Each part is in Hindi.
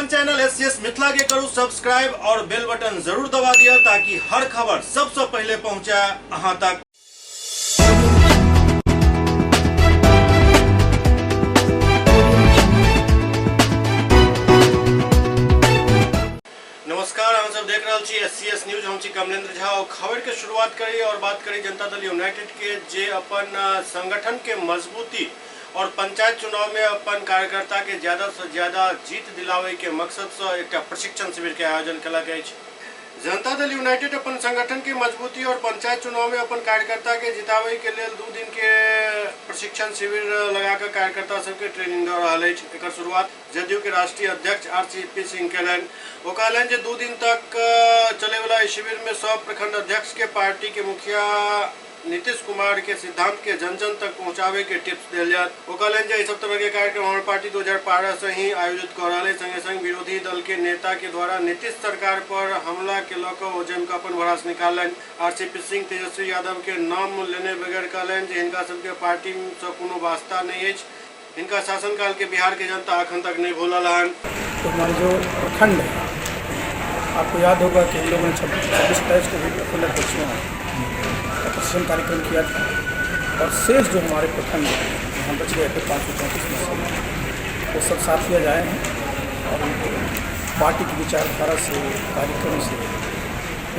अपन चैनल एससीएस मिथिला के करू सब्सक्राइब और बेल बटन जरूर दबा दिया ताकि हर खबर सबसे पहले पहुंचे अहां तक। नमस्कार, हम सब देख रहे छी एससीएस न्यूज। हम छी कमलेंद्र झा और खबर के शुरुआत करी और बात करी जनता दल यूनाइटेड के जे अपन संगठन के मजबूती और पंचायत चुनाव में अपन कार्यकर्ता के ज्यादा से ज्यादा जीत दिलावे के मकसद से एक प्रशिक्षण शिविर के आयोजन कल गई। जनता दल यूनाइटेड अपन संगठन के मजबूती और पंचायत चुनाव में अपन कार्यकर्ता के जितावे के लिए 2 दिन के प्रशिक्षण शिविर लगाकर कार्यकर्ता सबके ट्रेनिंग दे रहा है। एक शुरुआत जदयू के राष्ट्रीय अध्यक्ष आरसीपी सिंह कैलन। वो कहलन जे 2 दिन तक चले वाला शिविर में सब प्रखंड अध्यक्ष के पार्टी के मुखिया नीतीश कुमार के सिद्धांत के जन जन तक पहुंचावे के टिप्स दिल जात। वो कहलन जे सब तरह के कार्यक्रम हमारे पार्टी 2012 से ही आयोजित कर रहा है। संगे संग विरोधी दल के नेता के द्वारा नीतीश सरकार पर हमला के लौकर जम का अपन भड़ास निकालन। आरसीपी सिंह तेजस्वी यादव के नाम लेने बगैर कहलन जे इनका सबके पार्टी से कोनो वास्ता नहीं है। इनका शासनकाल के बिहार के जनता अखन तक नहीं भूलल हन। तो हमारे जो प्रखंड है, आपको याद होगा कि हम लोगों ने 26-27 को भी प्रखंड अध्यक्षों प्रशिक्षण कार्यक्रम किया था और शेष जो हमारे प्रखंड यहाँ बच गए थे 534 में से वो सब साथ लिया जाए हैं और उनको पार्टी की विचारधारा से, कार्यक्रम से,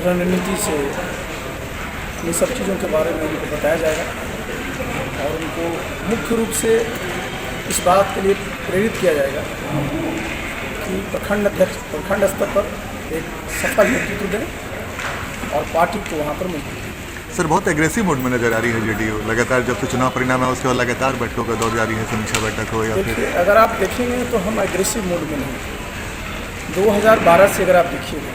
रणनीति से, ये सब चीज़ों के बारे में उनको बताया जाएगा और उनको मुख्य रूप से इस बात के लिए प्रेरित किया जाएगा कि प्रखंड अध्यक्ष प्रखंड स्तर पर एक सफल नेतृत्व दें और पार्टी को वहाँ पर मजबूत। सर, बहुत एग्रेसिव मोड में नजर आ रही है जेडीयू। लगातार जब से चुनाव परिणाम है उसके बाद लगातार बैठकों का दौर जारी है, समीक्षा बैठक हो या फिर अगर आप देखेंगे तो हम एग्रेसिव मोड में नहीं। 2012 से अगर आप देखिएगा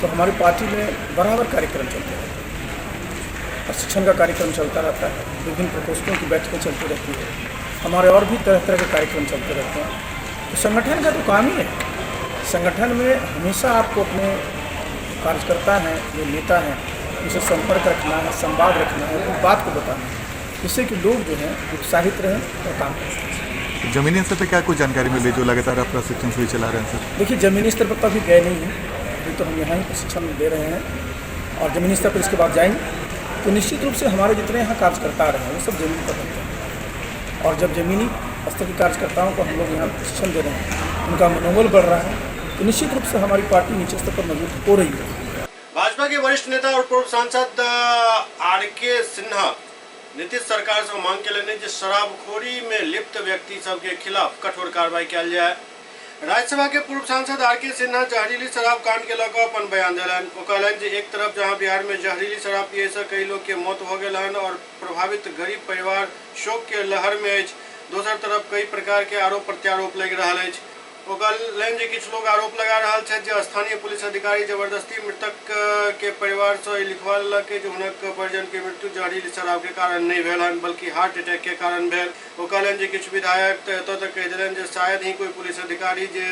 तो हमारी पार्टी में बराबर कार्यक्रम चलते हैं, प्रशिक्षण का कार्यक्रम चलता रहता है, विभिन्न प्रकोष्ठों की बैठकें चलती रहती है, हमारे और भी तरह तरह के कार्यक्रम चलते रहते हैं। तो संगठन का तो काम ही है, संगठन में हमेशा आपको अपने कार्यकर्ता हैं, जो नेता हैं, उनसे संपर्क रखना है, संवाद रखना है, उस बात को बताना है, जिससे कि लोग जो हैं उत्साहित रहें और काम करें। जमीनी स्तर पर क्या कुछ जानकारी मिली जो लगातार आप प्रशिक्षण भी चला रहे हैं सर? देखिए, ज़मीनी स्तर पर तो अभी गए नहीं हैं, अभी तो हम यहाँ ही प्रशिक्षण दे रहे हैं और ज़मीनी स्तर पर इसके बाद जाएंगे तो निश्चित रूप से हमारे जितने यहाँ कार्यकर्ता आ रहे हैं वो सब ज़मीन पर रहते हैं और जब ज़मीनी स्तर के कार्यकर्ताओं को हम लोग यहाँ प्रशिक्षण दे रहे हैं, उनका मनोबल बढ़ रहा है, तो निश्चित रूप से हमारी पार्टी नीचे स्तर पर मजबूत हो रही है। भाजपा के वरिष्ठ नेता और पूर्व सांसद आरके सिन्हा नीतीश सरकार से मांग के लेने शराबखोरी में लिप्त व्यक्ति सब के खिलाफ कठोर कार्रवाई किया जाए। राज्यसभा के पूर्व सांसद आरके सिन्हा जहरीली शराब कांड के लौकर अपन बयान दिलन। वो कहलन जे एक तरफ जहां बिहार में जहरीली शराब पिए से कई लोग के मौत हो गए और प्रभावित गरीब परिवार शोक के लहर में अछि, दोसर तरफ कई प्रकार के आरोप प्रत्यारोप लग रहा है। वो कहलन जे किछु लोग आरोप लगा रहा है जे स्थानीय पुलिस अधिकारी जबरदस्ती मृतक के परिवार से लिखवालक जे हुनक परिजन के मृत्यु जहरीली शराब के कारण नहीं भेल हन बल्कि हार्ट अटैक के कारण भेल। वो कहलन जे किछु विधायक तो एतऽ तक कहि देलन जे शायद ही कोई पुलिस अधिकारी जे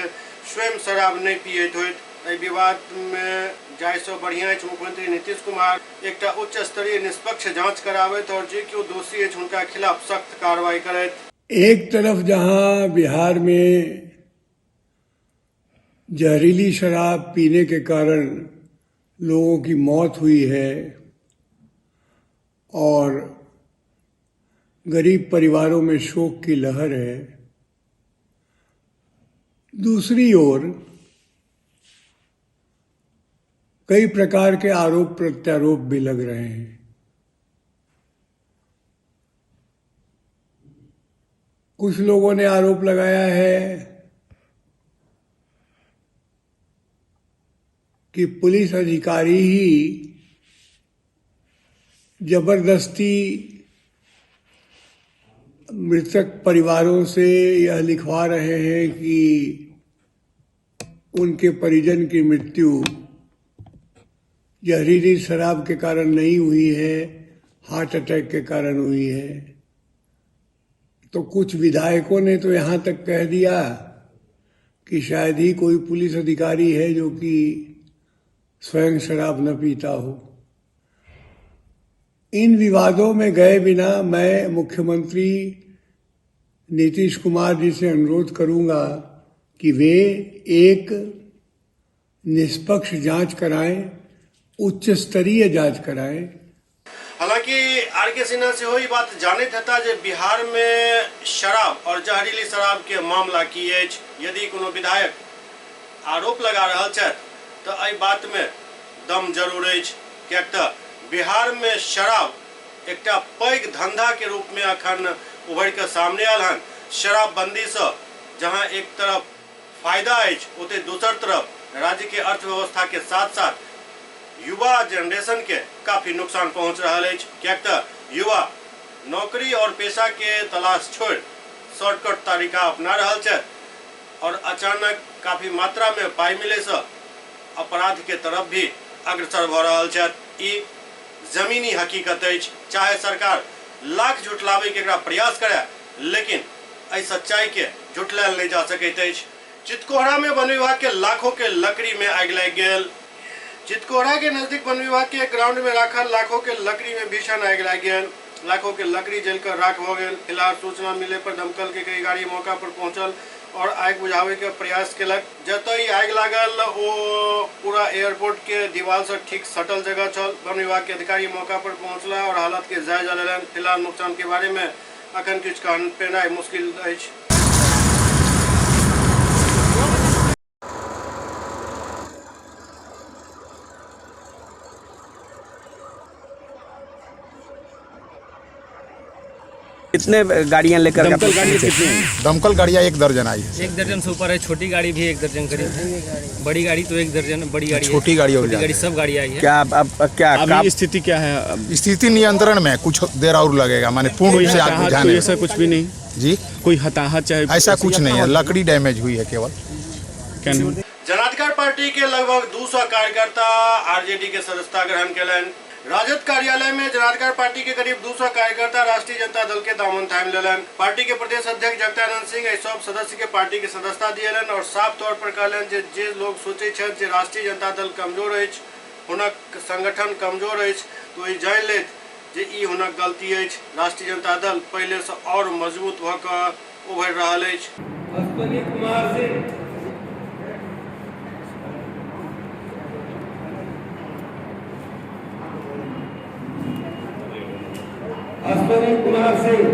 स्वयं शराब नहीं पियत होइत। एहि विवाद में जाय से बढ़िया मुख्यमंत्री नीतीश कुमार एक उच्च स्तरीय निष्पक्ष जांच करावत और जे क्यों दोषी है उनका खिलाफ सख्त कार्रवाई करत। एक तरफ जहां बिहार में जहरीली शराब पीने के कारण लोगों की मौत हुई है और गरीब परिवारों में शोक की लहर है, दूसरी ओर कई प्रकार के आरोप प्रत्यारोप भी लग रहे हैं। कुछ लोगों ने आरोप लगाया है कि पुलिस अधिकारी ही जबरदस्ती मृतक परिवारों से यह लिखवा रहे हैं कि उनके परिजन की मृत्यु जहरीली शराब के कारण नहीं हुई है, हार्ट अटैक के कारण हुई है। तो कुछ विधायकों ने तो यहाँ तक कह दिया कि शायद ही कोई पुलिस अधिकारी है जो कि स्वयं शराब न पीता हो। इन विवादों में गए बिना मैं मुख्यमंत्री नीतीश कुमार जी से अनुरोध करूंगा कि वे एक निष्पक्ष जांच कराएं, उच्च स्तरीय जांच कराएं। हालांकि आर के सिन्हा से वही बात जाने था जे बिहार में शराब और जहरीली शराब के मामला की अछि। यदि कोनो विधायक आरोप लगा रहा है तो एहि बात में दम जरूर अछि, कियाक तऽ बिहार में शराब एकटा पैघ धंधा के रूप में अखन उभर के सामने आयल हन। शराबबंदी से जहां एक तरफ फायदा अछि ओते दोसर तरफ राज्य के अर्थव्यवस्था के साथ साथ युवा जनरेशन के काफी नुकसान पहुंच रहा है, कियाक तऽ युवा नौकरी और पेशा के तलाश छोड़ शॉर्टकट तरीका अपना रहा है और अचानक काफी मात्रा में पाई मिले से अपराध के तरफ भी अग्रसर भ रहा है। ई जमीनी हकीकत अछि। चाहे सरकार लाख झुटलावे के प्रयास करे, लेकिन एहि सच्चाई के झुटलायल नहीं जा सकैत अछि। चितकोहरा में वन विभाग के लाखों के लकड़ी में आगि लागि गेल। चितकोहरा के नजदीक वन विभाग के ग्राउंड में राखल लाखों के लकड़ी में भीषण आगि लागि गेल। लाखों के लकड़ी जलकर राख भ गेल। फिलहाल सूचना मिले पर दमकल के कई गाड़ी मौका पर पहुंचल और आग बुझावे के प्रयास केलक। जतय आग लागल ओ पूरा एयरपोर्ट के दीवार से ठीक सटल जगह छल। वन विभाग के अधिकारी मौका पर पहुंचला और हालत के जायजा लेलन। फिलहाल नुकसान के बारे में अखन किछु कहनाइ मुश्किल अछि। कितने गाड़ियां लेकर दमकल गाड़ियां कितनी हैं? दमकल गाड़ियां 1 दर्जन आई है। 1 दर्जन से ऊपर है। छोटी गाड़ी भी 1 दर्जन करीब है। बड़ी गाड़ी तो 1 दर्जन, बड़ी गाड़ी छोटी गाड़ी और गाड़ी सब गाड़ी आई है। क्या अब क्या अभी स्थिति क्या है? स्थिति नियंत्रण में, कुछ देर और लगेगा, माने पूर्ण रूप से आग बुझाने में। ऐसा कुछ भी नहीं जी, कोई हताहत चाहे ऐसा कुछ नहीं है। लकड़ी डैमेज हुई है केवल। जनाधिकार पार्टी के लगभग 200 कार्यकर्ता आरजेडी के सदस्यता ग्रहण केलन। राजद कार्यालय में जनाधिकार पार्टी के करीब 200 कार्यकर्ता राष्ट्रीय जनता दल के दामन थाम लेलन। पार्टी के प्रदेश अध्यक्ष जगदानंद सिंह एहि सब सदस्य के पार्टी के सदस्यता दियलन और साफ तौर पर कहलन जे लोग सोचे छथि जे राष्ट्रीय जनता दल कमजोर अछि, हुनक संगठन कमजोर अछि, तो ई जानि लेत जे ई हुनक गलती अछि। राष्ट्रीय जनता दल पहले से और मजबूत भ कऽ उभरि रहल अछि। अश्विनी कुमार सिंह, अश्विनी कुमार सिंह,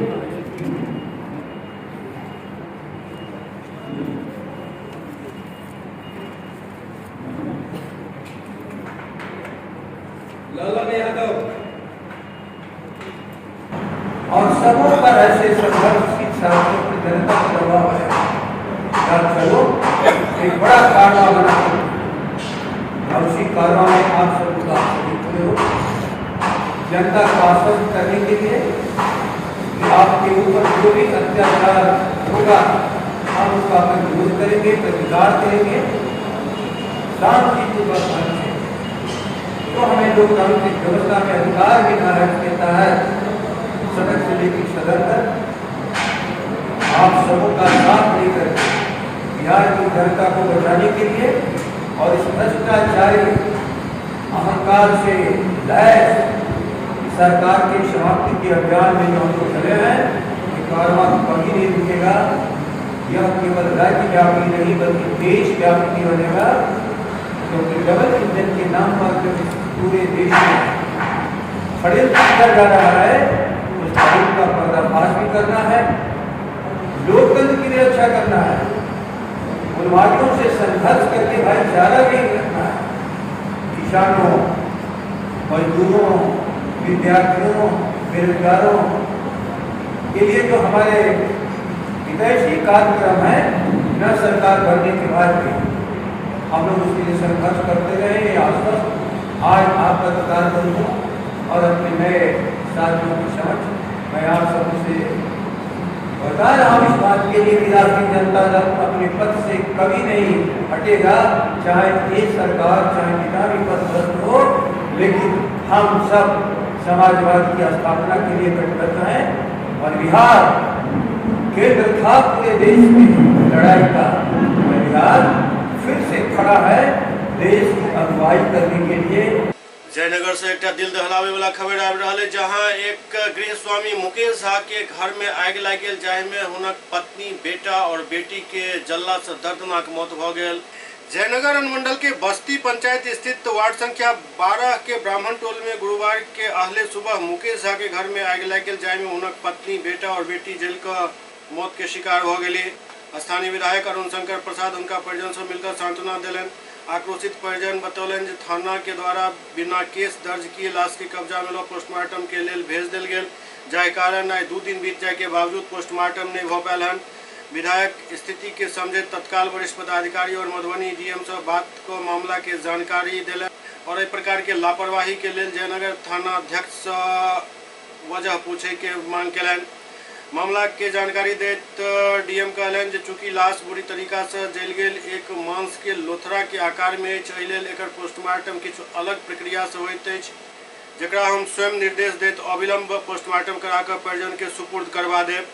ललन यादव और सबों पर ऐसे संघर्षशील साथियों की जनता का दबाव है। चलो एक बड़ा कारवा बना और उसी कारवा में आप सब खड़े हो जनता को आश्वस्त करने के लिए कि आपके ऊपर जो भी अत्याचार होगा हम उसका विरोध करेंगे, प्रतिकार करेंगे शांतिपूर्वक ढंग से। तो हमें लोकतांत्रिक व्यवस्था में अधिकार भी न देता है सड़क से लेकर सदन तक आप सबों का साथ लेकर बिहार की जनता को बचाने के लिए और इस भ्रष्टाचारी अहंकार से लैस सरकार के समाप्ति के अभियान में जो हम लोग चले हैं, ये कारवां कभी नहीं रुकेगा। यह केवल राज्य व्यापी नहीं बल्कि देश व्यापी नहीं बनेगा, क्योंकि डबल इंजन के नाम पर पूरे देश में षड्यंत्र किया जा रहा है, उस षड्यंत्र का पर्दाफाश भी करना है, लोकतंत्र की रक्षा करना है, उन्मादियों से संघर्ष करके भाईचारा भी रखना है। किसानों, मजदूरों, विद्यार्थियों, बेरोजगारों के लिए जो हमारे विदेशी कार्यक्रम है न सरकार बनने के बाद भी हम लोग उसके लिए संघर्ष करते रहे। ये आश्वस्त आज आप पत्रकार बंधु और अपने नए साथियों के समक्ष मैं आप सबसे बता रहा हूँ इस बात के लिए कि राष्ट्रीय जनता दल अपने पद से कभी नहीं हटेगा, चाहे एक सरकार चाहे कितना भी पद हो, लेकिन हम सब समाजवाद की स्थापना के लिए कटिबद्ध हैं और बिहार केंद्र था पूरे देश में लड़ाई का। बिहार फिर से खड़ा है देश की अगुवाई करने के लिए। जयनगर से एक दिल दहलावे वाला खबर आबि रहल है, जहां एक गृह स्वामी मुकेश झा के घर में आगि लागि गेल, जाहि में हुनक पत्नी, बेटा और बेटी के जलला से दर्दनाक मौत भ गेल। जयनगर अनुमंडल के बस्ती पंचायत स्थित वार्ड संख्या 12 के ब्राह्मण टोल में गुरुवार के अहले सुबह मुकेश झा के घर में आगि लागि गेल, जाहि में हुनक पत्नी, बेटा और बेटी जल कर मौत के शिकार भ गेली। स्थानीय विधायक अरुण शंकर प्रसाद उनका परिजन से मिलकर सांत्वना दिलन। आक्रोशित परिजन बतौलन थाना के द्वारा बिना केस दर्ज किए लाश के कब्जा में पोस्टमार्टम के लिए भेज दिल गेल, जाहि कारण आई 2 दिन बीत जाए के बावजूद पोस्टमार्टम नहीं भ पायल हन। विधायक स्थिति के समझे तत्काल वरिष्ठ पदाधिकारी और मधुबनी डीएम से बात को मामला के जानकारी दिलन और एक प्रकार के लापरवाही के लिए जयनगर थाना अध्यक्ष वजह पूछे के मांग कलन। मामला के जानकारी देत डीएम कहलन जे चूंकि लाश बुरी तरीका से जल गेल, एक मांस के लोथरा के आकार में एहि लेल एकर पोस्टमार्टम किछु अलग प्रक्रिया से होइत अछि, जकरा हम स्वयं निर्देश देत अविलंब पोस्टमार्टम करा कर परिजन के सुपुर्द करवा देब।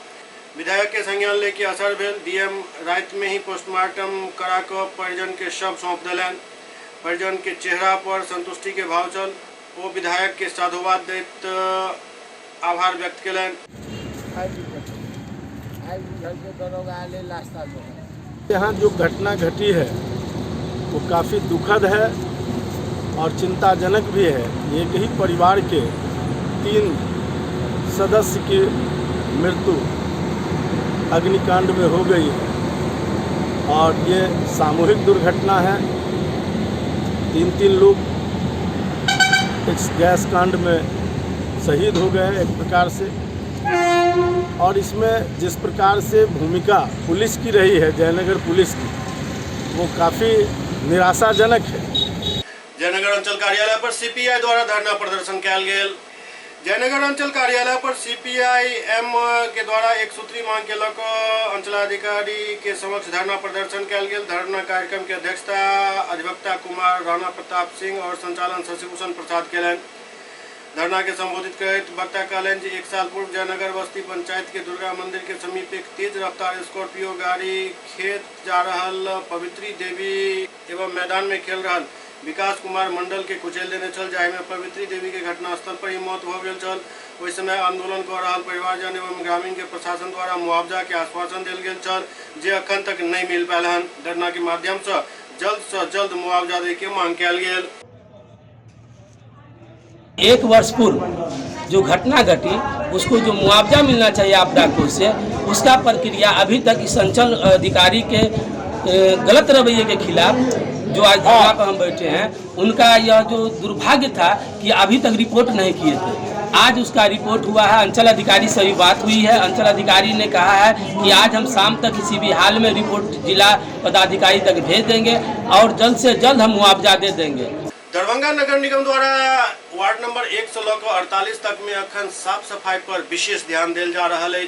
विधायक के संज्ञान ले के असर भेल। डीएम रात में ही पोस्टमार्टम करा कर परिजन के शव सौंप दिलन। परिजन के चेहरा पर संतुष्टि के भाव चल। वो विधायक के साधुवाद देत आभार व्यक्त कलन। यहाँ जो घटना घटी है वो काफ़ी दुखद है और चिंताजनक भी है। एक ही परिवार के 3 सदस्य की मृत्यु अग्निकांड में हो गई है और ये सामूहिक दुर्घटना है। 3 लोग इस गैस कांड में शहीद हो गए एक प्रकार से, और इसमें जिस प्रकार से भूमिका पुलिस की रही है, जयनगर पुलिस की, वो काफ़ी निराशाजनक है। जयनगर अंचल कार्यालय पर सीपीआई द्वारा धरना प्रदर्शन कयल गेल। जयनगर अंचल कार्यालय पर सीपीआई एम के द्वारा एक सूत्री मांग के लकर अंचलाधिकारी के समक्ष धरना प्रदर्शन कयल गेल। धरना कार्यक्रम के अध्यक्षता अधिवक्ता कुमार राणा प्रताप सिंह और संचालन शशिभूषण प्रसाद कयलनि। धरना के संबोधित करते वक्ता कहलन जे 1 साल पूर्व जयनगर बस्ती पंचायत के दुर्गा मंदिर के समीप एक तेज रफ्तार स्कॉर्पियो गाड़ी खेत जा रहल पवित्री देवी एवं मैदान में खेल रहल विकास कुमार मंडल के कुचल देने चल, जाहि में पवित्री देवी के घटनास्थल पर ही मौत हो गई चल। ओहि समय आंदोलन कर रहा परिवारजन एवं ग्रामीण के प्रशासन द्वारा मुआवजा के आश्वासन दिल गेल चल, जे अखन तक नहीं मिल पायल हन। धरना के माध्यम से जल्द मुआवजा दे के मांग कयल गेल। 1 वर्ष पूर्व जो घटना घटी उसको जो मुआवजा मिलना चाहिए आपदा कोष से, उसका प्रक्रिया अभी तक इस अंचल अधिकारी के गलत रवैये के खिलाफ जो आज धरना पर हम बैठे हैं, उनका यह जो दुर्भाग्य था कि अभी तक रिपोर्ट नहीं किए थे। आज उसका रिपोर्ट हुआ है। अंचल अधिकारी से भी बात हुई है। अंचल अधिकारी ने कहा है कि आज हम शाम तक किसी भी हाल में रिपोर्ट जिला पदाधिकारी तक भेज देंगे और जल्द से जल्द हम मुआवजा दे देंगे। दरभंगा नगर निगम द्वारा वार्ड नंबर 1 से लेकर 48 तक में अखन साफ सफाई पर विशेष ध्यान देल जा रहा है।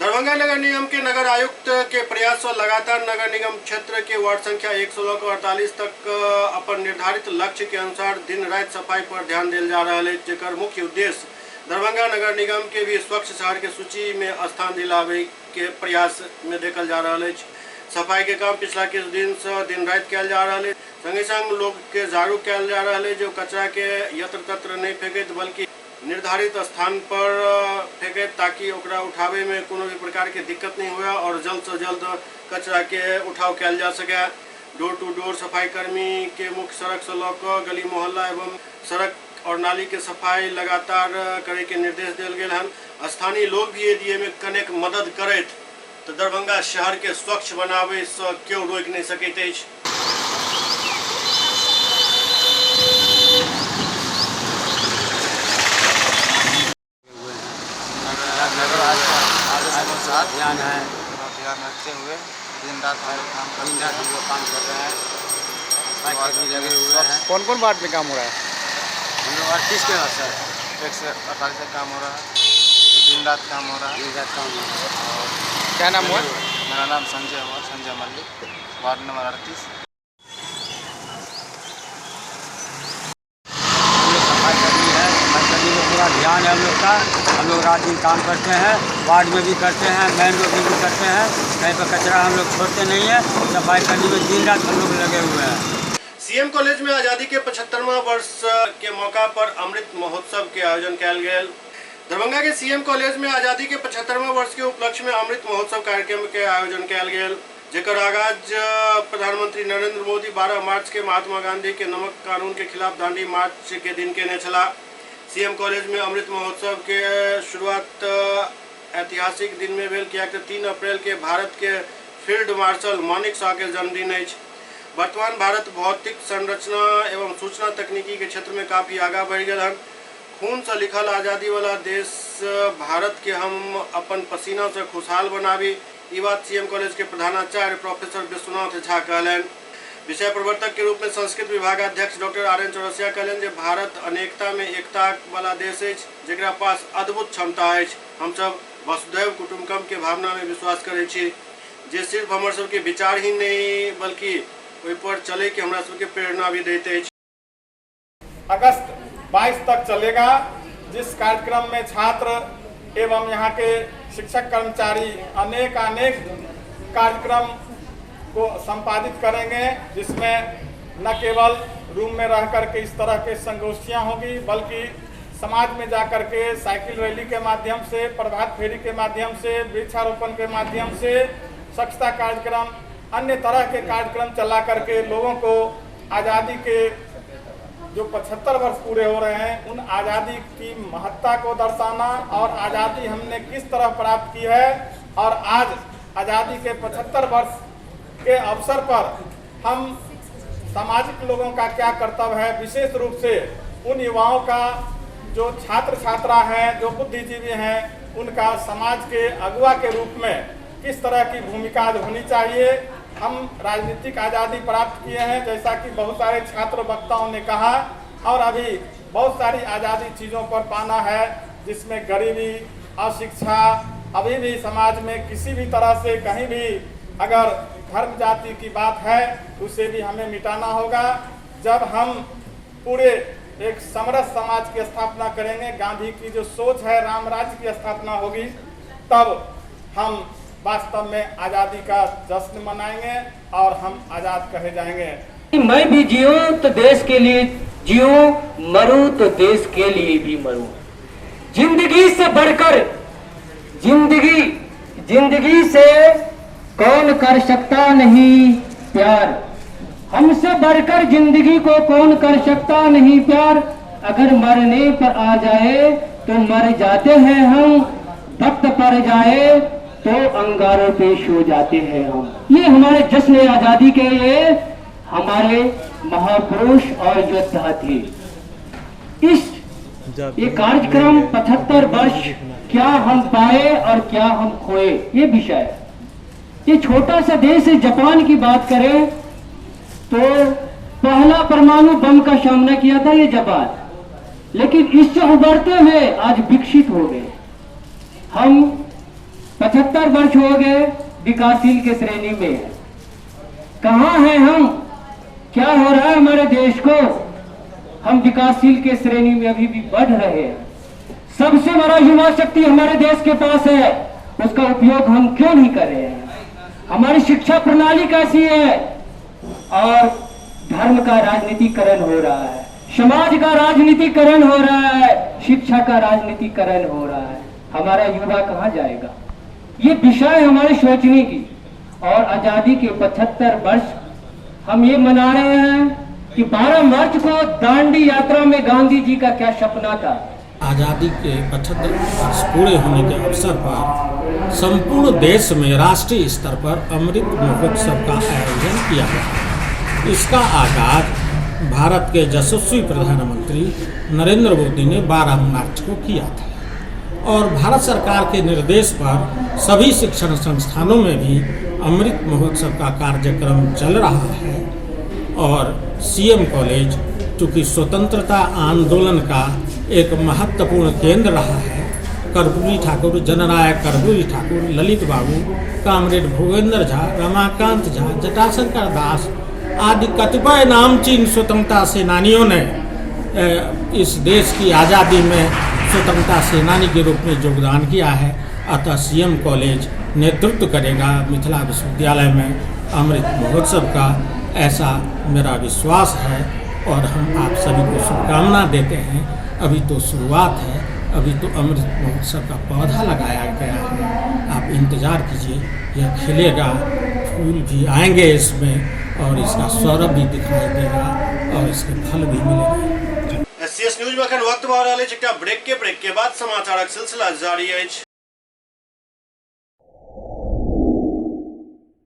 दरभंगा नगर निगम के नगर आयुक्त के प्रयास से लगातार नगर निगम क्षेत्र के वार्ड संख्या 1 से लेकर 48 तक अपन निर्धारित लक्ष्य के अनुसार दिन रात सफाई पर ध्यान देल जा रहा है, जेकर मुख्य उद्देश्य दरभंगा नगर निगम के भी स्वच्छ शहर के सूची में स्थान दिलावे के प्रयास में देखल जा रहा है। सफाई के काम पिछला किछ दिन से दिन रात कयल जा रहा है। संगे संग लोग के जागरूक कयल जा रहा है जो कचरा के यत्र तत्र नहीं फेंकत बल्कि निर्धारित स्थान पर फेंके, ताकि ओकरा उठावे में कोनो भी प्रकार के दिक्कत नहीं हुआ और जल्द से जल्द कचरा के उठाव कयल जा सके। डोर टू डोर सफाई कर्मी के मुख्य सड़क से लकर गली मोहल्ला एवं सड़क और नाली के सफाई लगातार करे के निर्देश दिल गेल हन। स्थानीय लोग भी यदि में कनेक मदद करत तो दरभंगा शहर के स्वच्छ बनावे से क्यों रोक नहीं सकैत अछि। ध्यान रखते हुए दिन रात काम कर रहे हैं। लगे हुए हैं। कौन कौन वार्ड में काम हो रहा है? हम लोग 38 के बाद सर 1 से 48 तक काम हो रहा है। दिन रात काम हो रहा है। और क्या नाम हुआ? मेरा नाम संजय मल्लिक, वार्ड नंबर 38। पूरा ध्यान है हम लोग का। हम लोग रात दिन काम करते हैं, वार्ड में भी करते हैं, मेन रोड में भी करते हैं। कहीं पर कचरा हम लोग छोड़ते नहीं है। सफाई करने में दिन रात हम लोग लगे हुए हैं। सीएम कॉलेज में आजादी के 75वां वर्ष के मौका पर अमृत महोत्सव के आयोजन कयल गेल। दरभंगा के सीएम कॉलेज में आजादी के 75वां वर्ष के उपलक्ष्य में अमृत महोत्सव कार्यक्रम के आयोजन कयल गेल, जेकर आगाज प्रधानमंत्री नरेंद्र मोदी 12 मार्च के महात्मा गांधी के नमक कानून के खिलाफ दांडी मार्च के दिन केने छला। सीएम कॉलेज में अमृत महोत्सव के शुरुआत ऐतिहासिक दिन में भेल, कियाक 3 अप्रैल के भारत के फील्ड मार्शल मानिक शॉ के जन्मदिन अछि। वर्तमान भारत भौतिक संरचना एवं सूचना तकनीकी के क्षेत्र में काफी आगा बढ़ गया है। खून से लिखल आजादी वाला देश भारत के हम अपन पसीना से खुशहाल बनाबी, ये बात सीएम कॉलेज के प्रधानाचार्य प्रोफेसर विश्वनाथ झा कहलन। विषय प्रवर्तक के रूप में संस्कृत विभागाध्यक्ष डॉक्टर RN चौरसिया कहलन जे भारत अनेकता में एकता वाला देश है, जेकरा पास अद्भुत क्षमता है। हम सब वसुधैव कुटुम्बकम के भावना में विश्वास करे छी, जे सिर्फ हमर सबके विचार ही नहीं बल्कि ओहि पर चले के हमरा सबके प्रेरणा भी देते हैं। अगस्त 22 तक चलेगा, जिस कार्यक्रम में छात्र एवं यहाँ के शिक्षक कर्मचारी अनेक कार्यक्रम को संपादित करेंगे, जिसमें न केवल रूम में रह करके इस तरह के संगोष्ठियाँ होगी, बल्कि समाज में जाकर के साइकिल रैली के माध्यम से, प्रभात फेरी के माध्यम से, वृक्षारोपण के माध्यम से, स्वच्छता कार्यक्रम, अन्य तरह के कार्यक्रम चला करके लोगों को आज़ादी के जो 75 वर्ष पूरे हो रहे हैं उन आज़ादी की महत्ता को दर्शाना और आज़ादी हमने किस तरह प्राप्त की है और आज आज़ादी के 75 वर्ष के अवसर पर हम सामाजिक लोगों का क्या कर्तव्य है, विशेष रूप से उन युवाओं का जो छात्र छात्रा हैं, जो बुद्धिजीवी हैं, उनका समाज के अगुवा के रूप में किस तरह की भूमिका होनी चाहिए। हम राजनीतिक आज़ादी प्राप्त किए हैं, जैसा कि बहुत सारे छात्र वक्ताओं ने कहा, और अभी बहुत सारी आज़ादी चीज़ों पर पाना है, जिसमें गरीबी, अशिक्षा, अभी भी समाज में किसी भी तरह से कहीं भी अगर धर्म जाति की बात है उसे भी हमें मिटाना होगा। जब हम पूरे एक समरस समाज की स्थापना करेंगे, गांधी की जो सोच है राम राज्य की स्थापना होगी, तब हम वास्तव में आज़ादी का जश्न मनाएंगे और हम आज़ाद कहे जाएंगे। मैं भी जीऊं तो देश के लिए जीऊं, मरूं तो देश के लिए भी मरूं। जिंदगी से बढ़कर जिंदगी से कौन कर सकता नहीं प्यार, हमसे बढ़कर जिंदगी को कौन कर सकता नहीं प्यार। अगर मरने पर आ जाए तो मर जाते हैं हम, वक्त पर जाए तो अंगारों पे सो जाते हैं हम। ये हमारे जश्न आजादी के लिए हमारे महापुरुष और योद्धा थे। इस ये कार्यक्रम 75 वर्ष क्या हम पाए और क्या हम खोए, ये विषय है। ये छोटा सा देश है, जापान की बात करें तो पहला परमाणु बम का सामना किया था ये जापान, लेकिन इससे उभरते हुए आज विकसित हो गए। हम 75 वर्ष हो गए विकासशील के श्रेणी में। कहाँ हैं हम, क्या हो रहा है हमारे देश को? हम विकासशील के श्रेणी में अभी भी बढ़ रहे हैं। सबसे बड़ा युवा शक्ति हमारे देश के पास है, उसका उपयोग हम क्यों नहीं कर रहे हैं? हमारी शिक्षा प्रणाली कैसी है? और धर्म का राजनीतिकरण हो रहा है, समाज का राजनीतिकरण हो रहा है, शिक्षा का राजनीतिकरण हो रहा है। हमारा युवा कहाँ जाएगा? ये विषय हमारे सोचने की। और आजादी के 75 वर्ष हम ये मना रहे हैं कि 12 मार्च को दांडी यात्रा में गांधी जी का क्या सपना था। आज़ादी के 75 वर्ष पूरे होने के अवसर पर संपूर्ण देश में राष्ट्रीय स्तर पर अमृत महोत्सव का आयोजन किया गया। इसका आगाज भारत के यशस्वी प्रधानमंत्री नरेंद्र मोदी ने 12 मार्च को किया था और भारत सरकार के निर्देश पर सभी शिक्षण संस्थानों में भी अमृत महोत्सव का कार्यक्रम चल रहा है। और सीएम कॉलेज चूँकि स्वतंत्रता आंदोलन का एक महत्वपूर्ण केंद्र रहा है, कर्पूरी ठाकुर, जननायक कर्पूरी ठाकुर, ललित बाबू, कामरेड भूपेंद्र झा, रमाकांत झा, जटाशंकर दास आदि कतिपय नामचीन स्वतंत्रता सेनानियों ने इस देश की आज़ादी में स्वतंत्रता सेनानी के रूप में योगदान किया है। अतः सीएम कॉलेज नेतृत्व करेगा मिथिला विश्वविद्यालय में अमृत महोत्सव का ऐसा मेरा विश्वास है और हम आप सभी को शुभकामना देते हैं। अभी तो शुरुआत है, अभी तो अमृत महोत्सव का पौधा लगाया गया है, आप इंतज़ार कीजिए, यह खिलेगा, फूल भी आएंगे इसमें और इसका सौरभ भी दिखाई देगा और इसके फल भी मिलेंगे। एससीएस न्यूज में अखन वक्त भर रहा है ब्रेक के बाद समाचारक सिलसिला जारी है।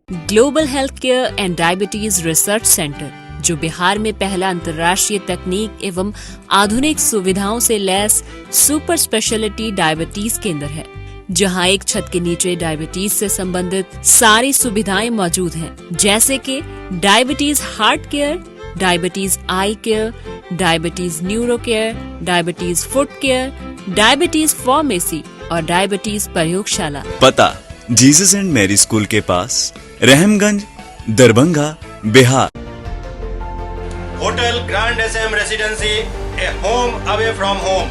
Global health care and diabetes research centre, जो बिहार में पहला अंतर्राष्ट्रीय तकनीक एवं आधुनिक सुविधाओं से लैस सुपर स्पेशलिटी डायबिटीज केंद्र है, जहां एक छत के नीचे डायबिटीज से संबंधित सारी सुविधाएं मौजूद हैं, जैसे कि diabetes heart care, diabetes eye care, diabetes neuro care, diabetes foot care, diabetes pharmacy और डायबिटीज प्रयोगशाला। पता जीसस एंड मैरी स्कूल के पास, Rahamganj, Darbhanga, Bihar. Hotel grand SM residency, a home away from home.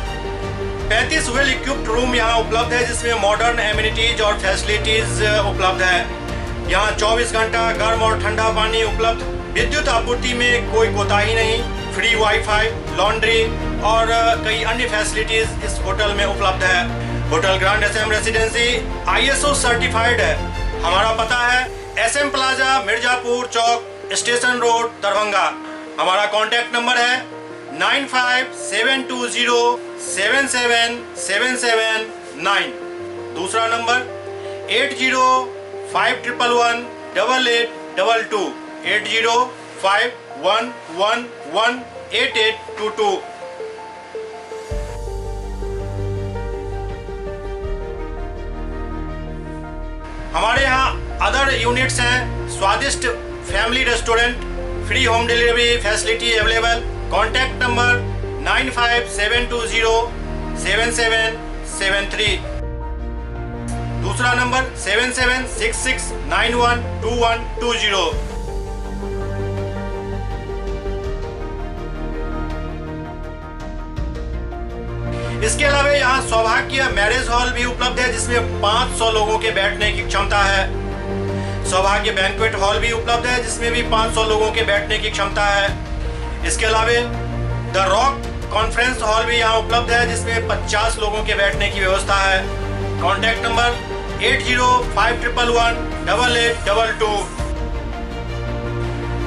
35 well equipped room यहाँ उपलब्ध है, जिसमें मॉडर्न एमिनिटीज और फैसिलिटीज उपलब्ध है। यहाँ 24 घंटा गर्म और ठंडा पानी उपलब्ध, विद्युत आपूर्ति में कोई कोताही नहीं, फ्री वाईफाई, लॉन्ड्री और कई अन्य फैसिलिटीज इस होटल में उपलब्ध है। Hotel grand SM residency ISO certified है। हमारा पता है SM प्लाजा, मिर्जापुर चौक, स्टेशन रोड, दरभंगा। हमारा कॉन्टैक्ट नंबर है 9572077779। दूसरा नंबर 8051118822, 8051118822। हमारे यहाँ अदर यूनिट्स हैं, स्वादिष्ट family restaurant, free home delivery facility available. Contact number 9572077773। दूसरा नंबर 7766912120। इसके अलावा यहाँ सौभाग्य मैरिज हॉल भी उपलब्ध है, जिसमें 500 लोगों के बैठने की क्षमता है। सौभाग्य बैंक्वेट हॉल भी उपलब्ध है, जिसमें भी 500 लोगों के बैठने की क्षमता है। इसके अलावा द रॉक कॉन्फ्रेंस हॉल भी यहाँ उपलब्ध है, जिसमें 50 लोगों के बैठने की व्यवस्था है। Contact number 8051118822।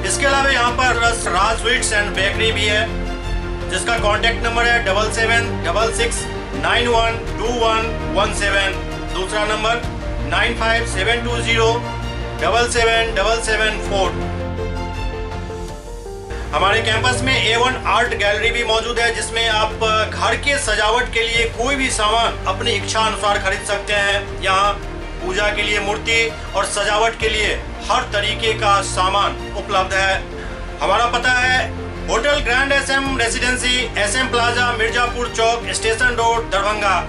इसके अलावा यहाँ पर राज स्वीट्स एंड बेकरी भी है, जिसका कॉन्टैक्ट नंबर है 7766912117। दूसरा नंबर 9572077774। हमारे कैंपस में A1 आर्ट गैलरी भी मौजूद है, जिसमें आप घर के सजावट के लिए कोई भी सामान अपनी इच्छा अनुसार खरीद सकते हैं। यहाँ पूजा के लिए मूर्ति और सजावट के लिए हर तरीके का सामान उपलब्ध है। हमारा पता है hotel grand SM residency, SM plaza, Mirzapur चौक, station road, Darbhanga.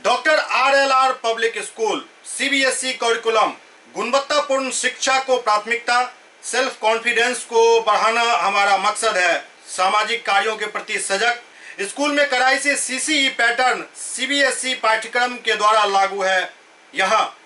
Doctor RLR public school, CBSE curriculum, गुणवत्तापूर्ण शिक्षा को प्राथमिकता, सेल्फ कॉन्फिडेंस को बढ़ाना हमारा मकसद है। सामाजिक कार्यों के प्रति सजग। स्कूल में कड़ाई से CCE पैटर्न CBSE पाठ्यक्रम के द्वारा लागू है। यहाँ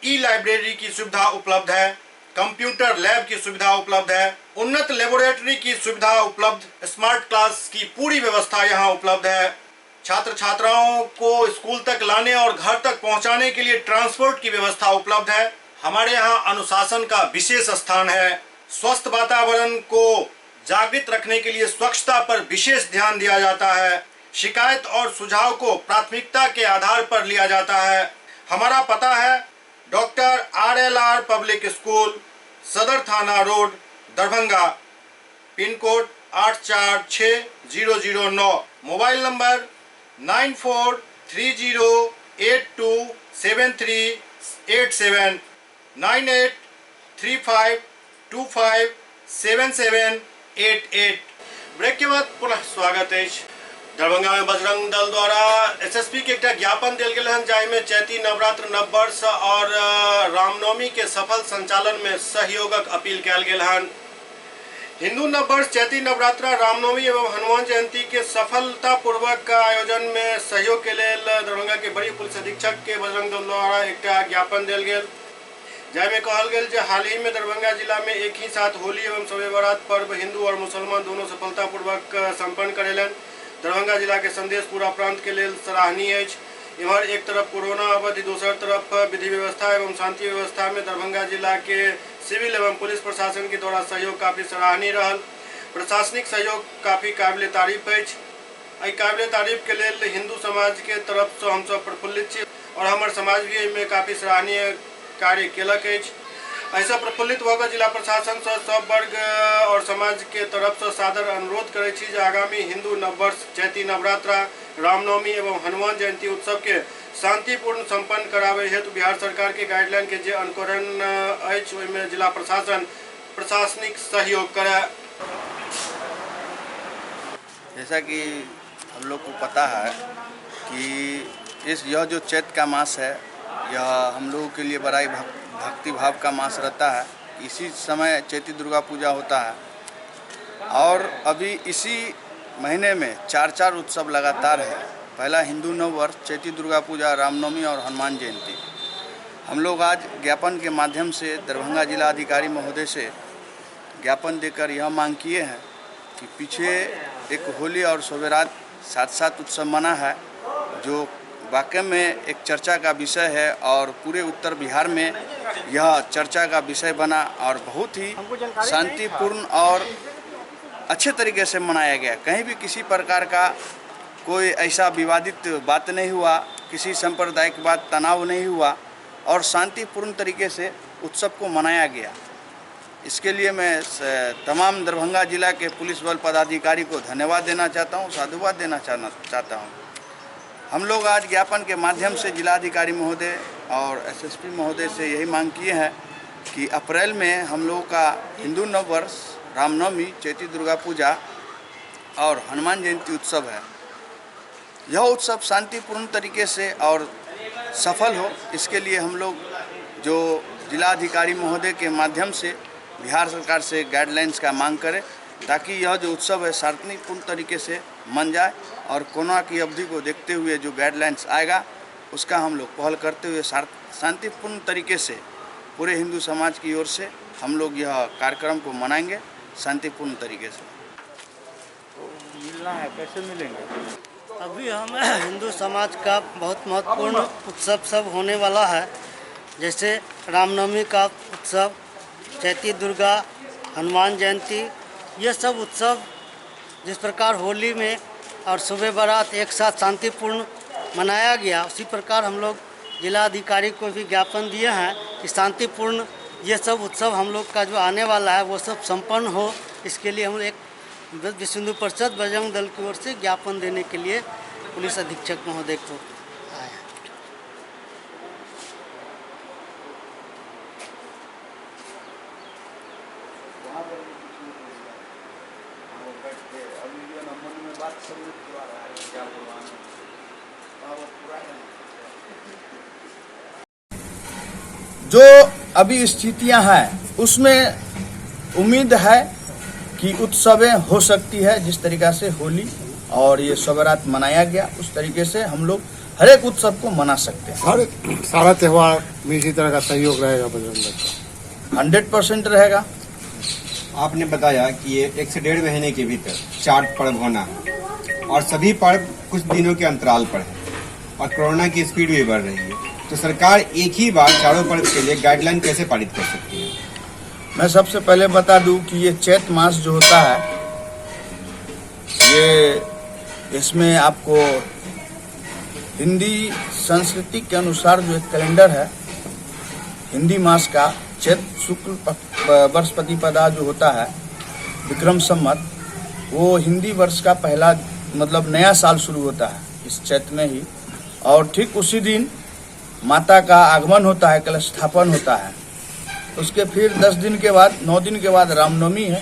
ई-लाइब्रेरी की सुविधा उपलब्ध है, कंप्यूटर लैब की सुविधा उपलब्ध है, उन्नत लेबोरेटरी की सुविधा उपलब्ध, स्मार्ट क्लास की पूरी व्यवस्था यहाँ उपलब्ध है। छात्र छात्राओं को स्कूल तक लाने और घर तक पहुँचाने के लिए ट्रांसपोर्ट की व्यवस्था उपलब्ध है। हमारे यहाँ अनुशासन का विशेष स्थान है। स्वस्थ वातावरण को जागृत रखने के लिए स्वच्छता पर विशेष ध्यान दिया जाता है। शिकायत और सुझाव को प्राथमिकता के आधार पर लिया जाता है। हमारा पता है doctor RLR public school, Sadar Thana road, Darbhanga, pin code 846009। Mobile number 9430827387, 9835257788। Break के बाद पुनः स्वागत है। दरभंगा में बजरंग दल द्वारा SSP के एक ज्ञापन दिल गए हैं, जाहि में चैती नवरात्र, नववर्ष और रामनवमी के सफल संचालन में सहयोगक अपील कल गए हैं। हिंदू नववर्ष चैती नवरात्रा रामनवमी एवं हनुमान जयंती के सफलतापूर्वक आयोजन में सहयोग के लिए दरभंगा के बड़ी पुलिस अधीक्षक के बजरंग दल द्वारा एक ज्ञापन दिल गया, जैमें कहल गया जे हाल ही में दरभंगा जिला में एक ही साथ होली एवं शब बारात पर्व हिंदू और मुसलमान दोनों सफलतापूर्वक संपन्न करेलन। दरभंगा जिला के संदेश पूरा प्रांत के लिए सराहनीय है। इमहर एक तरफ कोरोना अवधि, दूसरी तरफ विधि व्यवस्था एवं शांति व्यवस्था में दरभंगा जिला के सिविल एवं पुलिस प्रशासन के द्वारा सहयोग काफी सराहनीय रहल। प्रशासनिक सहयोग काफी काबिल तारीफ है। काबिल तारीफ के लिए हिंदू समाज के तरफ से हम सब प्रफुल्लित छी और हमार समाज भी में काफी सराहनीय कार्य केलक है। ऐसा प्रफुल्लित होकर जिला प्रशासन से सब वर्ग और समाज के तरफ से सादर अनुरोध करे छी जे आगामी हिंदू नववर्ष चैती नवरात्रा रामनवमी एवं हनुमान जयंती उत्सव के शांतिपूर्ण संपन्न करावे हेतु बिहार सरकार के गाइडलाइन के जे अनुकरण अछि ओहिमे जिला प्रशासन प्रशासनिक सहयोग करे। जैसा कि हम लोग को पता है कि यह जो चैत का मास है, यह हम लोगों के लिए बड़ा ही भक्ति भाव का मास रहता है। इसी समय चैती दुर्गा पूजा होता है और अभी इसी महीने में 4 उत्सव लगातार है। पहला हिंदू नववर्ष, चैती दुर्गा पूजा, रामनवमी और हनुमान जयंती। हम लोग आज ज्ञापन के माध्यम से दरभंगा जिला अधिकारी महोदय से ज्ञापन देकर यह मांग किए हैं कि पीछे एक होली और शब बारात साथ उत्सव मना है, जो वाकई में एक चर्चा का विषय है और पूरे उत्तर बिहार में यह चर्चा का विषय बना और बहुत ही शांतिपूर्ण और अच्छे तरीके से मनाया गया। कहीं भी किसी प्रकार का कोई ऐसा विवादित बात नहीं हुआ, किसी सांप्रदायिक बात तनाव नहीं हुआ और शांतिपूर्ण तरीके से उत्सव को मनाया गया। इसके लिए मैं तमाम दरभंगा जिला के पुलिस बल पदाधिकारी को धन्यवाद देना चाहता हूँ, साधुवाद देना चाहता हूँ। हम लोग आज ज्ञापन के माध्यम से जिलाधिकारी महोदय और एसएसपी महोदय से यही मांग किए हैं कि अप्रैल में हम लोगों का हिंदू नववर्ष, रामनवमी, चैती दुर्गा पूजा और हनुमान जयंती उत्सव है। यह उत्सव शांतिपूर्ण तरीके से और सफल हो, इसके लिए हम लोग जो जिलाधिकारी महोदय के माध्यम से बिहार सरकार से गाइडलाइंस का मांग करें, ताकि यह जो उत्सव है शांतिपूर्ण तरीके से मन जाए और कोरोना की अवधि को देखते हुए जो गाइडलाइंस आएगा उसका हम लोग पहल करते हुए शांतिपूर्ण तरीके से पूरे हिंदू समाज की ओर से हम लोग यह कार्यक्रम को मनाएंगे शांतिपूर्ण तरीके से। तो मिलना है, कैसे मिलेंगे? अभी हम हिंदू समाज का बहुत महत्वपूर्ण उत्सव सब होने वाला है, जैसे रामनवमी का उत्सव, चैती दुर्गा, हनुमान जयंती, ये सब उत्सव जिस प्रकार होली में और शब बारात एक साथ शांतिपूर्ण मनाया गया, उसी प्रकार हम लोग जिलाधिकारी को भी ज्ञापन दिए हैं कि शांतिपूर्ण ये सब उत्सव हम लोग का जो आने वाला है वो सब संपन्न हो। इसके लिए हम एक विश्व हिंदू परिषद बजरंग दल की ओर से ज्ञापन देने के लिए पुलिस अधीक्षक महोदय को आए। जो अभी स्थितियां हैं उसमें उम्मीद है कि उत्सवें हो सकती है। जिस तरीक़ा से होली और ये शब बारात मनाया गया, उस तरीके से हम लोग हर एक उत्सव को मना सकते हैं। सारा त्यौहार में इसी तरह का सहयोग रहेगा बजरंग दल का? 100% रहेगा। आपने बताया कि ये 1 से 1.5 महीने के भीतर 4 पर्व होना है और सभी पर्व कुछ दिनों के अंतराल पर है और कोरोना की स्पीड भी बढ़ रही है, तो सरकार एक ही बार चारों पर्व के लिए गाइडलाइन कैसे पारित कर सकती है? मैं सबसे पहले बता दूं कि ये चैत मास जो होता है, ये इसमें आपको हिंदी संस्कृति के अनुसार जो एक कैलेंडर है हिंदी मास का, चैत शुक्ल वर्ष प्रतिपदा जो होता है विक्रम संवत, वो हिंदी वर्ष का पहला मतलब नया साल शुरू होता है इस चैत में ही। और ठीक उसी दिन माता का आगमन होता है, कलश स्थापन होता है। उसके फिर 10 दिन के बाद, 9 दिन के बाद रामनवमी है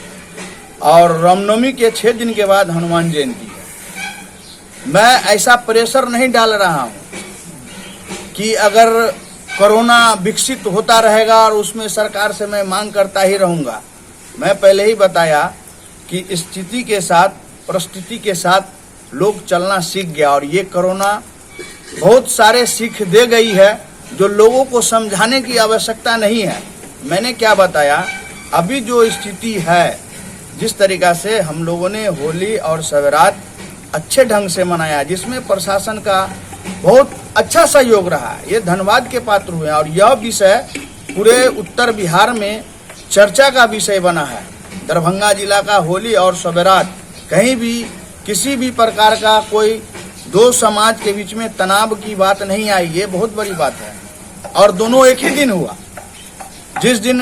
और रामनवमी के 6 दिन के बाद हनुमान जयंती है। मैं ऐसा प्रेशर नहीं डाल रहा हूँ कि अगर कोरोना विकसित होता रहेगा और उसमें सरकार से मैं मांग करता ही रहूँगा। मैं पहले ही बताया कि स्थिति के साथ, परिस्थिति के साथ लोग चलना सीख गया। और ये कोरोना बहुत सारे सीख दे गई है जो लोगों को समझाने की आवश्यकता नहीं है। मैंने क्या बताया, अभी जो स्थिति है, जिस तरीक़ा से हम लोगों ने होली और सवेरात अच्छे ढंग से मनाया, जिसमें प्रशासन का बहुत अच्छा सहयोग रहा, ये धन्यवाद के पात्र हुए। और यह विषय पूरे उत्तर बिहार में चर्चा का विषय बना है। दरभंगा जिला का होली और सवेरात कहीं भी किसी भी प्रकार का कोई दो समाज के बीच में तनाव की बात नहीं आई, ये बहुत बड़ी बात है। और दोनों एक ही दिन हुआ। जिस दिन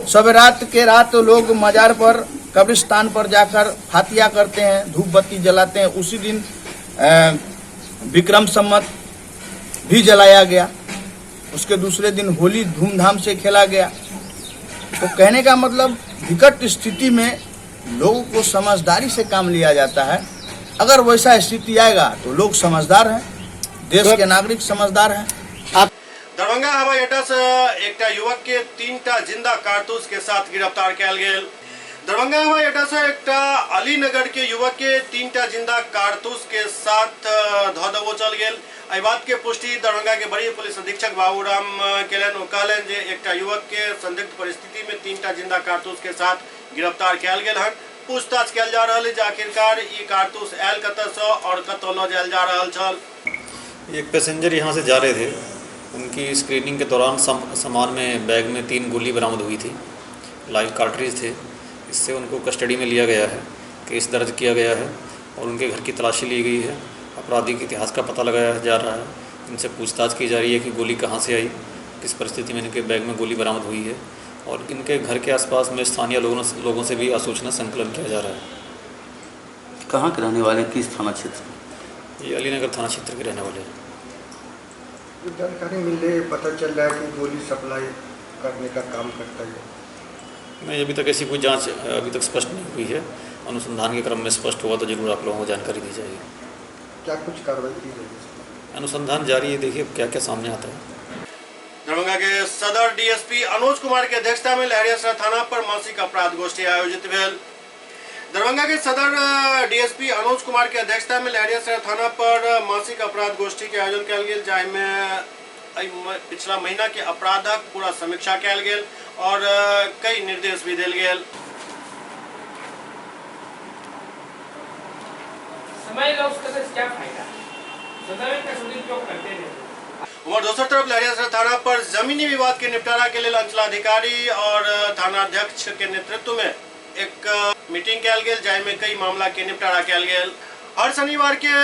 सवेरात के रात लोग मजार पर, कब्रिस्तान पर जाकर फातिया करते हैं, धूप बत्ती जलाते हैं, उसी दिन विक्रम संवत भी जलाया गया। उसके दूसरे दिन होली धूमधाम से खेला गया। तो कहने का मतलब विकट स्थिति में लोगों को समझदारी से काम लिया जाता है। अगर वैसा स्थिति आएगा तो लोग समझदार हैं, देश के नागरिक समझदार हैं। दरभंगा हवाई अड्डा से एक युवक के 3टा जिंदा कारतूस के साथ गिरफ्तार किया गया। दरभंगा हवाई अड्डा से एक अलीनगर के युवक के 3टा जिंदा कारतूस के साथ धो चल गया। एहि बात के पुष्टि दरभंगा के बड़ी पुलिस अधीक्षक बाबूराम केलन। कहलन जे एक युवक के संदिग्ध परिस्थिति में 3टा जिंदा कारतूस के साथ गिरफ्तार किया गया है। पूछताछ किया जा रहा है जे आखिरकार ये कारतूस आयल कतऽ से और कतऽ लऽ जायल जा रहा छल। एक पैसेंजर यहाँ से जा रहे थे, उनकी स्क्रीनिंग के दौरान सामान में बैग में 3 गोली बरामद हुई थी, लाइव कार्ट्रिज थे। इससे उनको कस्टडी में लिया गया है, केस दर्ज किया गया है और उनके घर की तलाशी ली गई है। आपराधिक इतिहास का पता लगाया जा रहा है। इनसे पूछताछ की जा रही है कि गोली कहाँ से आई, किस परिस्थिति में इनके बैग में गोली बरामद हुई है और इनके घर के आसपास में स्थानीय लोगों से भी आसूचना संकलन किया जा रहा है। कहाँ के रहने वाले, किस थाना क्षेत्र? ये अलीनगर थाना क्षेत्र के रहने वाले हैं। जानकारी मिले, पता चल रहा है कि गोली सप्लाई करने का काम करता है। नहीं, अभी तक ऐसी कोई जांच अभी तक स्पष्ट नहीं हुई है। अनुसंधान के क्रम में स्पष्ट हुआ तो जरूर आप लोगों को जानकारी दी जाएगी। क्या कुछ कार्रवाई की जाएगी? अनुसंधान जारी है, देखिए क्या क्या सामने आता है। दरभंगा के सदर डीएसपी अनुज कुमार की अध्यक्षता में लहरियासराय थाना पर मासिक अपराध गोष्ठी आयोजित भेल। दरभंगा के सदर डीएसपी अनुज कुमार की अध्यक्षता में लहरियासराय थाना पर मासिक अपराध गोष्ठी के आयोजन कयल गेल, जाहिमे पिछला महीना के अपराधक पूरा समीक्षा कयल गेल और कई निर्देश भी दिल गेल। उमर दोसर तरफ लहरियासराय थाना पर जमीनी विवाद के निपटारा के लिए अंचलाधिकारी और थानाध्यक्ष के नेतृत्व में एक मीटिंग कयल गेल, जाहिमे कई मामला के निपटारा कयल गेल। हर शनिवार के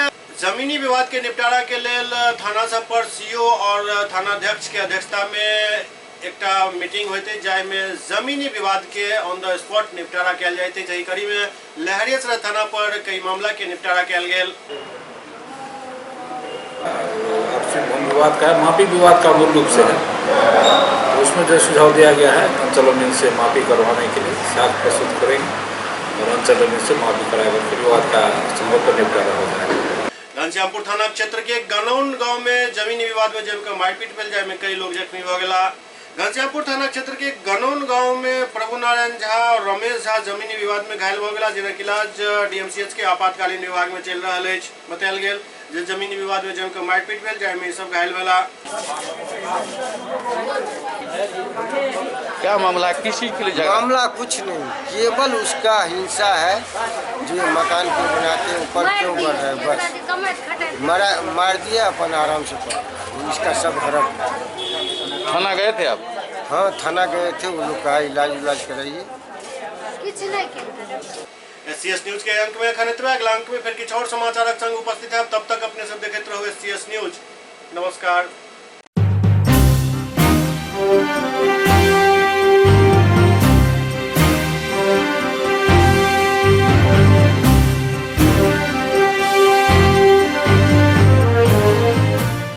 जमीनी विवाद के निपटारा के लेल थाना सब पर सीओ और थानाध्यक्ष के अध्यक्षता में एक मीटिंग होते, जाहिमे जमीनी विवाद के ऑन द स्पॉट निपटारा कयल जाते। जही कड़ी में लहरियासराय थाना पर कई मामला के निपटारा कयल गेल। आपसी भूमि विवाद का है, मापी विवाद का मूल रूप से है। तो उसमें जो सुझाव दिया गया है, अंचल जमीन से मापी करवाने के लिए साख प्रस्तुत करेंगे और अंचल जमीन से मापी कराएगा, फिर विवाद का संभव पर निपटारा हो जाएगा। घनश्यामपुर थाना क्षेत्र के गनौन गांव में जमीनी विवाद में जमकर मारपीट भेल, जाहिमे कई लोग जख्मी हो गया। घनश्यामपुर थाना क्षेत्र के गनौन गांव में प्रभु नारायण झा और रमेश झा जमीनी विवाद में घायल हो गया, जिनका इलाज डीएमसीएच के आपातकालीन विभाग में चल रहा है बतायल गेल। जो जमीनी विवाद में जमकर मारपीट भेल, जाहिमे सब घायल भेला। क्या मामला है, किस चीज के लिए? मामला कुछ नहीं, केवल उसका हिंसा है जो मकान क्यों बनाते ऊपर क्यों बढ़ रहा है, बस मार दिया अपन आराम से पर। इसका सब हरक। थाना गए थे आप? हाँ, थाना गए थे, वो लोग कहा इलाज कराइए। SCS न्यूज के अंक में खनित्वा, अगला अंक में फिर कुछ और समाचारक संग उपस्थित है। तब तक अपने सब देखते रहो SCS न्यूज। नमस्कार।